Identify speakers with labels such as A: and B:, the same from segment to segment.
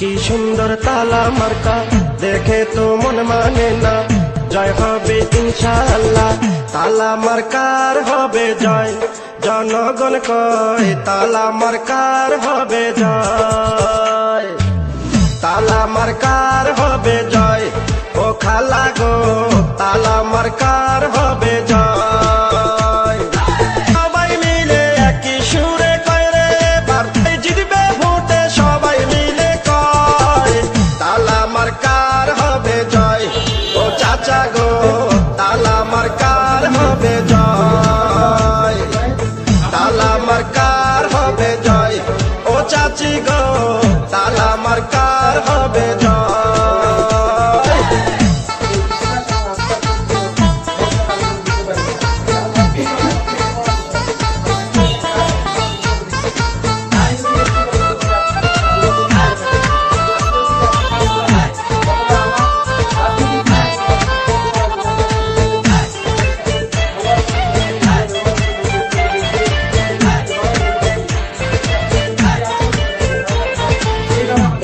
A: কি সুন্দর তালা মার্কা দেখে তো মন মানে না, জয় হবে ইনশাআল্লাহ। তালা মার্কার হবে জয়, জনগণ কয় তালা মার্কার হবে জয়। তালা মার্কার হবে জয়, ও খালা গো তালা মার্কার হবে জয়। সবাই মিলে একই সুরে কয় রে এবার জিতবে ভোটে, সবাই মিলে কয় তালা মার্কার হবে জয়। ও চাচা গো তালা মার্কার হবে জয়, তালা মার্কার হবে জয়। ও চাচি গো তালা মার্কার হবে জয়।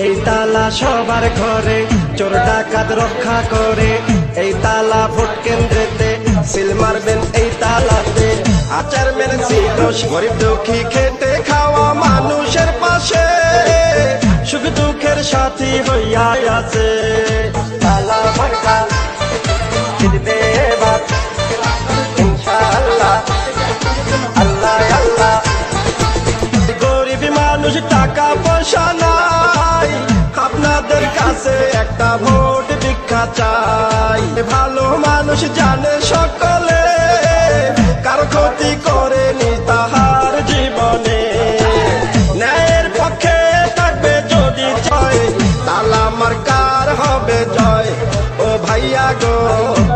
A: এই তালা সবার ঘরে, চোর ডাকাত রক্ষা করে। এই তালা ভোট কেন্দ্রেতে সিল মারবেন এই তালাতে। আচার মেনে দোষ গরিব দুঃখী খেতে খাওয়া মানুষের পাশে, সুখ দুঃখের সাথী হইয়া আছে। তালা মার্কা জিতবে এবার ইনশাআল্লাহ, আল্লাহ আল্লাহ। গরিব মানুষ টাকা পয়সা নাই, আপনাদের কাছে একটা ভোট ভিক্ষা চাই। ভালো মানুষ জানে সকলে, কার ক্ষতি করেনি তাহার জীবনে। ন্যায়ের পক্ষে থাকবে যদি জয়, তালা মার্কার হবে জয়। ও ভাইয়া গো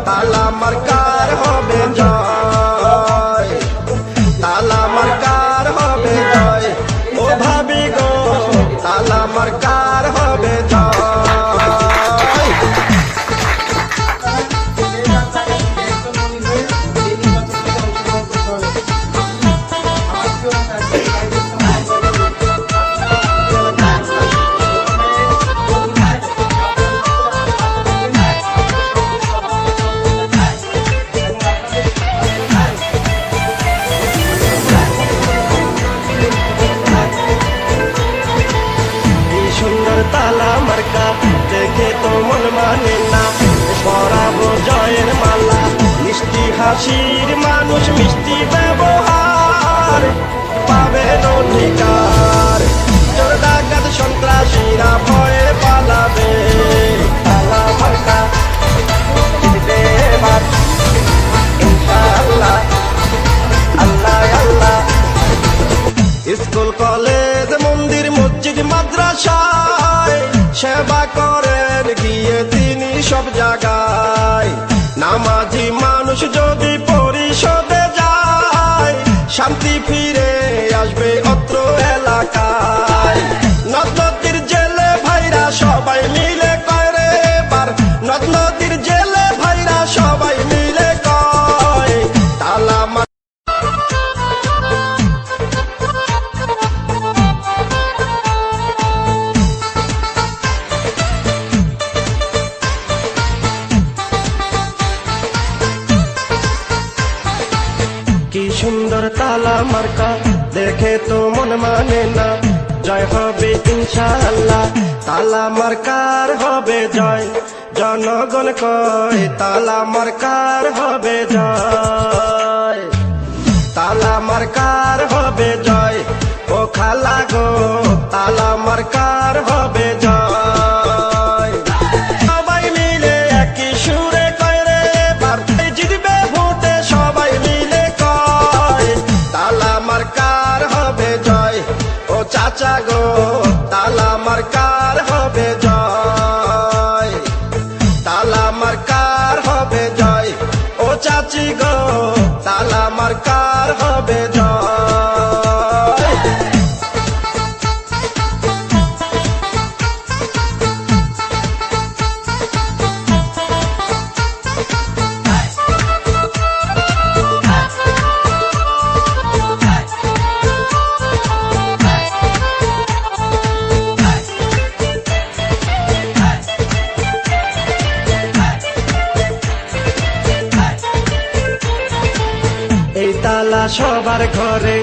A: তালা মার্কার হবে জয়, তালা মার্কার হবে জয়। ও ভাবি গো তালা মার্কার হবে জয়। তালা মার্কা দেখে তো মন মানে না, পরাবো জয়ের মালা। মিষ্টি হাসির মানুষ মিষ্টি ব্যবহার পাবেন অধিকার। চোর ডাকাত সন্ত্রাসীরা ভয়ে পালাবে। তালা মার্কা জিতবে এবার ইনশাআল্লাহ, আল্লাহ আল্লাহ। স্কুল কলেজ মন্দির মসজিদ মাদ্রাসায় সেবা করেন গিয়ে তিনি সব জায়গায়। নামাজি মানুষ যদি পরিষদে যায়, শান্তি ফিরে আসবে অত্র এলাকায়। নদ নদীর জেলে ভাইরা সবাই মিলে কয় রে এবার, নদ নদীর জেলে ভাইরা সবাই মিলে কয় তালা কি সুন্দর তালা মার্কা দেখে তো মন মানে না, জয় হবে ইনশাআল্লাহ। তালা মার্কার হবে জয়, জনগণ কয় তালা মার্কার হবে জয়। তালা মার্কার হবে জয়, ও খালা গো তালা মার্কার হবে জয়। সবাই মিলে একই সুরে কয় রে এবার জিতবে ভোটে, সবাই মিলে কয় তালা মার্কার হবে জয়। ও চাচা গো তালা মার্কার হবে জয়, তালা মার্কার হবে জয়। ও চাচি গো তালা মার্কার হবে জয়। তালা সবার ঘরে।